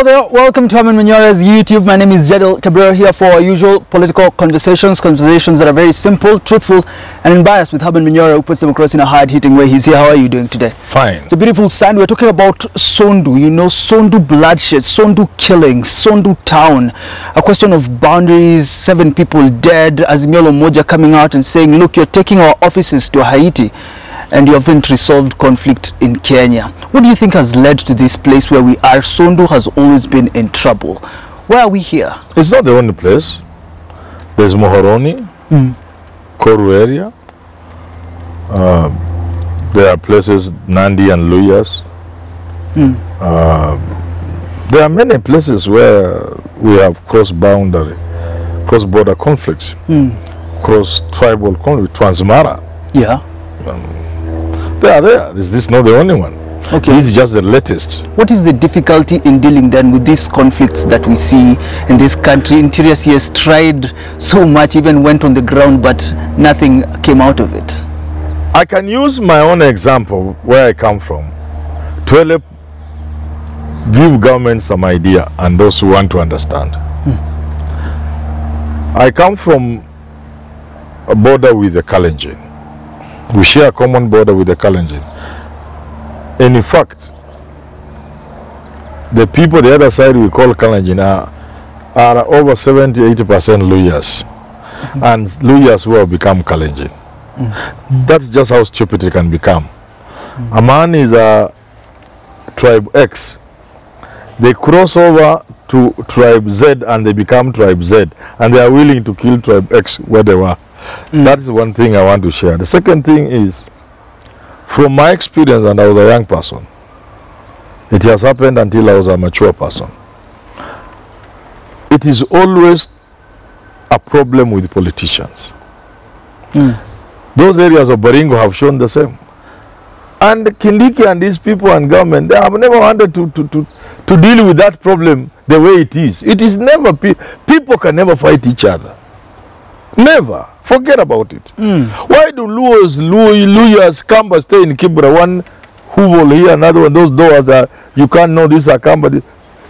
Hello there, welcome to Herman Manyora's YouTube. My name is Jadil Cabrera here for our usual political conversations that are very simple, truthful and unbiased with Herman Manyora, who puts democracy in a hard-hitting way. He's here. How are you doing today? Fine. It's a beautiful Sunday. We're talking about Sondu, you know, Sondu bloodshed, Sondu killings, Sondu town. A question of boundaries, 7 people dead, Azimio Moja coming out and saying, look, you're taking our offices to Haiti and you haven't resolved conflict in Kenya. What do you think has led to this place where we are? Sondu has always been in trouble. Why are we here? It's not the only place. There's Mohoroni, Koru area. There are places, Nandi and Luyas. There are many places where we have cross-boundary, cross-border conflicts, cross-tribal conflict, Transmara. Yeah. They are there. This is not the only one. Okay. This is just the latest. What is the difficulty in dealing then with these conflicts that we see in this country? Interior CS tried so much, even went on the ground, but nothing came out of it. I can use my own example where I come from to help give government some idea and those who want to understand. I come from a border with the Kalenjin. We share a common border with the Kalenjin. And in fact, the people the other side we call Kalenjin are over 70-80% Luyas. And Luyas who have become Kalenjin. That's just how stupid it can become. A man is a tribe X. They cross over to tribe Z and they become tribe Z. And they are willing to kill tribe X where they were. That is one thing I want to share. The second thing is, from my experience, and I was a young person, it has happened until I was a mature person. It is always a problem with politicians. Those areas of Baringo have shown the same. And Kindiki and these people and government, they have never wanted to deal with that problem the way it is. It is never, people can never fight each other. Never. Forget about it. Why do Luyas, Kamba stay in Kibra? One who will here, another one, those doors that you can't know these are Kamba,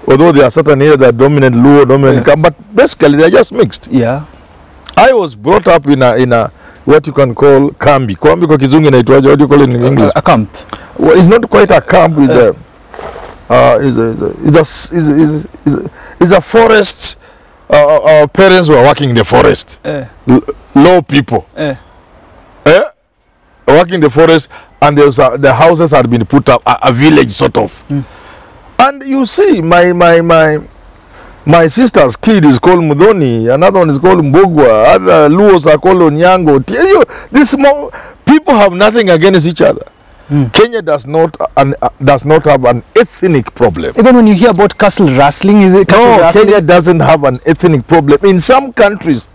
although there are certain areas that dominate Luo, dominate Kamba, but basically they're just mixed. Yeah. I was brought up in a what you can call kambi. Kambi kwa kizungu inaitwaje? What do you call it in English? A camp. Well, it's not quite a camp. It's a forest. Our parents were working in the forest. Low people. Working in the forest, and there was the houses had been put up, a village sort of. And you see, my sister's kid is called Mudoni, another one is called Mbogwa, other Luos are called Onyango. These people have nothing against each other. Kenya does not have an ethnic problem. Even when you hear about castle rustling, is it? No, Kenya doesn't have an ethnic problem. In some countries,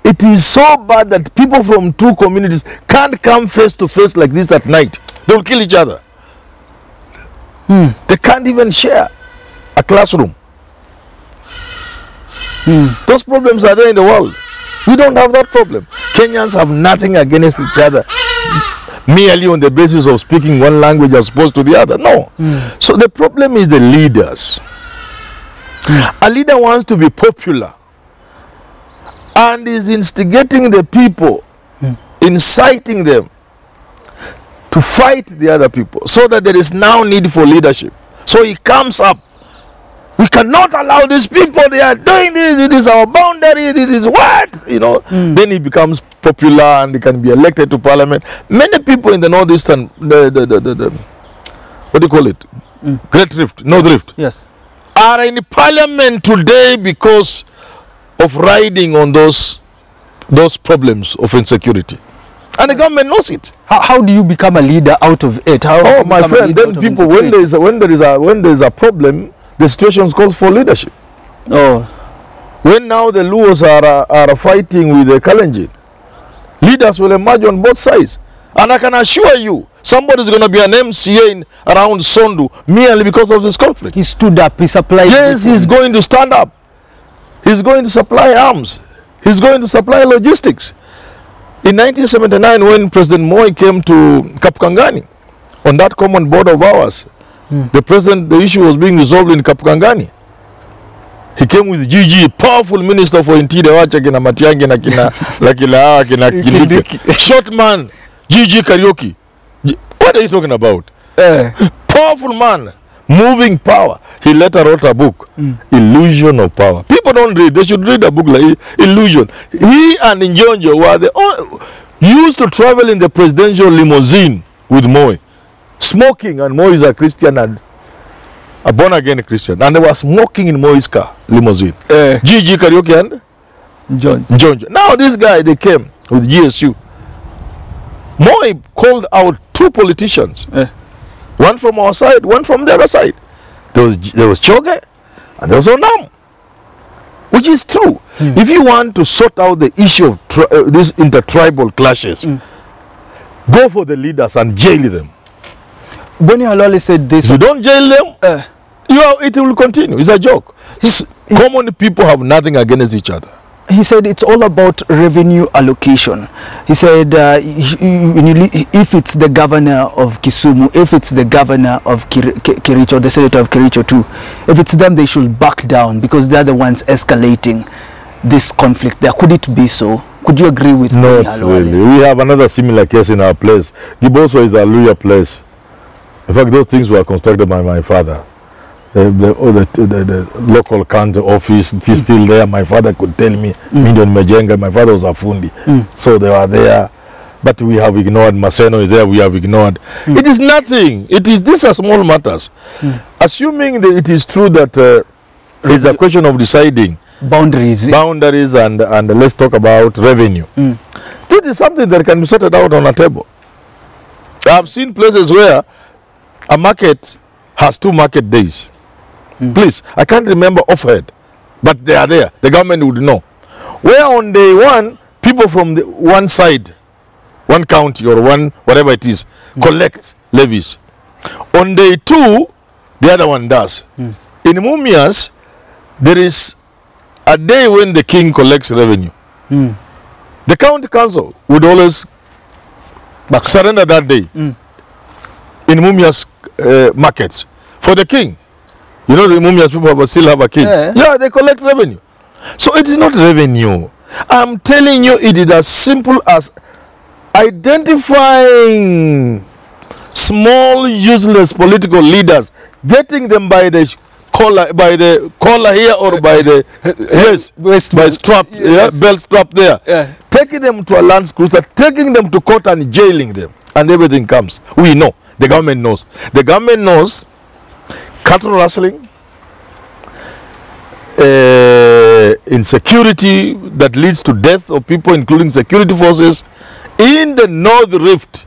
it is so bad that people from two communities can't come face to face like this at night. They'll kill each other. They can't even share a classroom. Those problems are there in the world. We don't have that problem. Kenyans have nothing against each other, merely on the basis of speaking one language as opposed to the other. No. So the problem is the leaders. A leader wants to be popular and is instigating the people, inciting them to fight the other people, so that there is now need for leadership. So he comes up. We cannot allow these people, they are doing this, it is our boundary, this is what, you know. Then he becomes popular and he can be elected to parliament. Many people in the northeastern, what do you call it? Great Rift, North Rift. Yes. Are in parliament today because of riding on those problems of insecurity. And the government knows it. How do you become a leader out of it? Oh, my friend, then people, when there is a problem, the situation calls for leadership. Oh. When now the Luos are fighting with the Kalenjin, leaders will emerge on both sides. And I can assure you, somebody is going to be an MCA around Sondu merely because of this conflict. He stood up, he supplied. Yes, he's going to stand up. He's going to supply arms. He's going to supply logistics. In 1979, when President Moi came to Kapkangani, on that common border of ours, The issue was being resolved in Kapukangani. He came with GG, powerful minister for interior, wacha kina Matiangi na kina kina Kindiki. Short man, GG Karaoke. What are you talking about? Powerful man, moving power. He later wrote a book, Illusion of Power. People don't read. They should read a book like Illusion. He and Njonjo were used to travel in the presidential limousine with Moi, smoking, and Moi is a Christian and a born-again Christian, and they were smoking in Moi's car, limousine. GG Karaoke and Njonjo. Now this guy, they came with GSU. Moi called out two politicians, one from our side, one from the other side. There was Chege and there was Onam, which is true. If you want to sort out the issue of these intertribal clashes, go for the leaders and jail them. Boni Halwale said this. If you don't jail them, it will continue. It's a joke. Common people have nothing against each other. He said it's all about revenue allocation. He said if it's the governor of Kisumu, if it's the governor of Kericho, the senator of Kericho too, if it's them, they should back down because they're the ones escalating this conflict there. Could it be so? Could you agree with me? Not really. We have another similar case in our place. Giboso is a Luya place. In fact, those things were constructed by my father. The local county office is still there. My father could tell me, Million Mejenga, my father was a fundi. So they were there. But we have ignored. Maseno is there, we have ignored. It is nothing. These are small matters. Assuming that it is true that it's a question of deciding boundaries and let's talk about revenue. This is something that can be sorted out on a table. I have seen places where a market has 2 market days. Please, I can't remember offhand, but they are there. The government would know. Where on day 1, people from the one side, one county or one whatever it is, collect levies. On day 2, the other one does. In Mumias, there is a day when the king collects revenue. The county council would always surrender that day in Mumias markets for the king. You know, the Mumias people still have a king. Yeah, they collect revenue. So it is not revenue. I'm telling you, it is as simple as identifying small, useless political leaders, getting them by the collar here or by the by strap, belt strap there, taking them to a land cruiser, taking them to court and jailing them, and everything comes. We know. The government knows. The government knows cattle rustling, insecurity that leads to death of people, including security forces, in the North Rift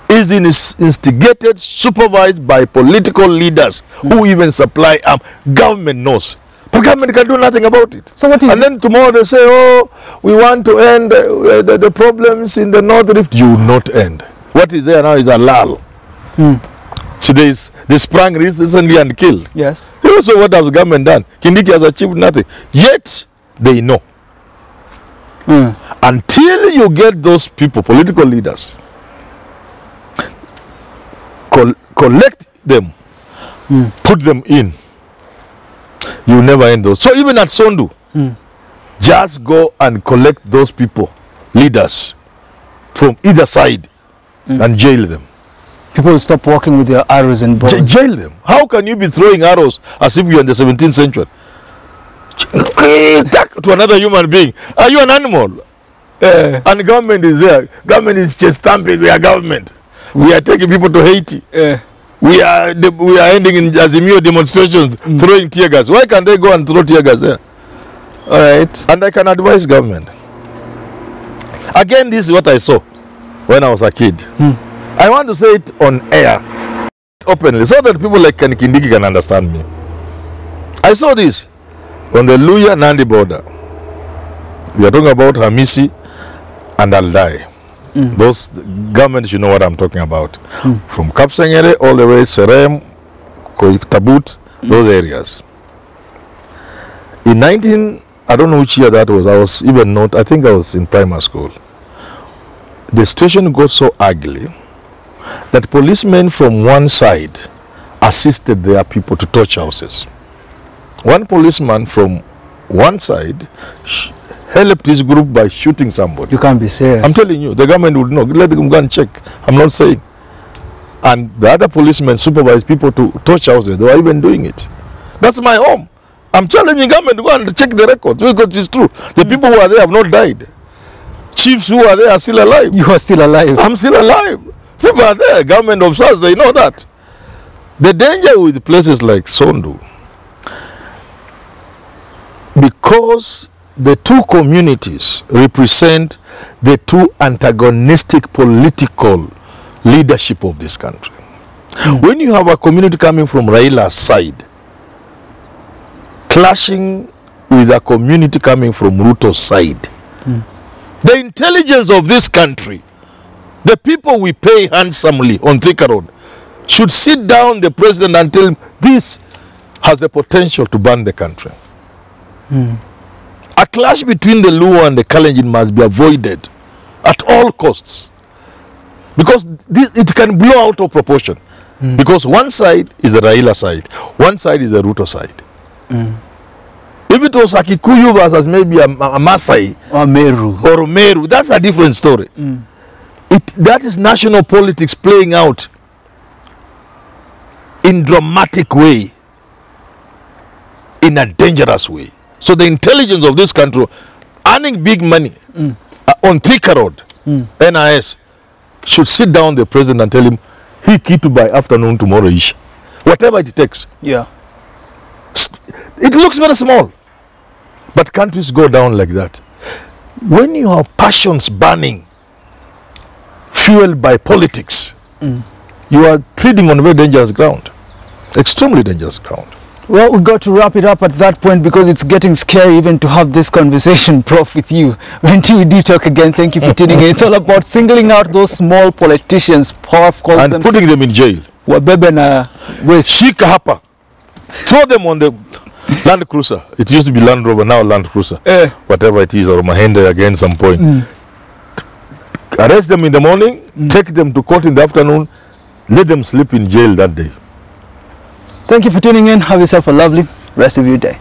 is instigated, supervised by political leaders who even supply arms. Government knows. But government can do nothing about it. So what is and then tomorrow they say, oh, we want to end the problems in the North Rift. You will not end. What is there now is a lull. So they sprang recently and killed. Yes. So what has the government done? Kindiki has achieved nothing. Yet they know. Until you get those people, political leaders, collect them, put them in, you will never end those. So even at Sondu, just go and collect those people, leaders, from either side, and jail them. People will stop walking with their arrows and bows. Jail them. How can you be throwing arrows as if you're in the 17th century? To another human being. Are you an animal? And the government is there. Government is just stamping. We are government. We are taking people to Haiti. We are ending in Azimio demonstrations, throwing tear gas. Why can't they go and throw tear gas there? All right. And I can advise government. Again, this is what I saw when I was a kid. I want to say it on air, openly, so that people like Kindiki can understand me. I saw this on the Luya-Nandi border. We are talking about Hamisi and Aldai. Those governments, you know what I'm talking about. From Kapsengere all the way, Serem, Tabut, those areas. In I don't know which year that was, I think I was in primary school. The situation got so ugly that policemen from one side assisted their people to torch houses. One policeman from one side helped his group by shooting somebody. You can't be serious. I'm telling you, the government would know. Let them go and check. I'm not saying. And the other policemen supervised people to torch houses. They were even doing it. That's my home. I'm challenging government to go and check the records because it's true. The people who are there have not died. Chiefs who are there are still alive. You are still alive. I'm still alive. People are there. Government officers, they know that. The danger with places like Sondu, because the two communities represent the two antagonistic political leadership of this country. When you have a community coming from Raila's side, clashing with a community coming from Ruto's side, the intelligence of this country, the people we pay handsomely on Thika Road, should sit down the president and tell him this has the potential to burn the country. A clash between the Luo and the Kalenjin must be avoided at all costs, because it can blow out of proportion. Because one side is the Raila side, one side is the Ruto side. If it was a Kikuyu versus maybe a Masai or Meru, that's a different story. That is national politics playing out in dramatic way, in a dangerous way. So the intelligence of this country, earning big money on Thika Road, NIS, should sit down the president and tell him, he kitu by afternoon tomorrow ish. Whatever it takes. Yeah. It looks very small, but countries go down like that. When you have passions burning, fueled by politics, you are treading on very dangerous ground, extremely dangerous ground. Well, we got to wrap it up at that point because it's getting scary even to have this conversation, Prof, with you. Until we do talk again, thank you for tuning in. It's all about singling out those small politicians, Prof calls and them, putting them in jail. Wabebe na West. Shika hapa. Throw them on the Land Cruiser. It used to be Land Rover, now Land Cruiser. Whatever it is, or Mahenda again some point. Arrest them in the morning, take them to court in the afternoon, let them sleep in jail that day. Thank you for tuning in. Have yourself a lovely rest of your day.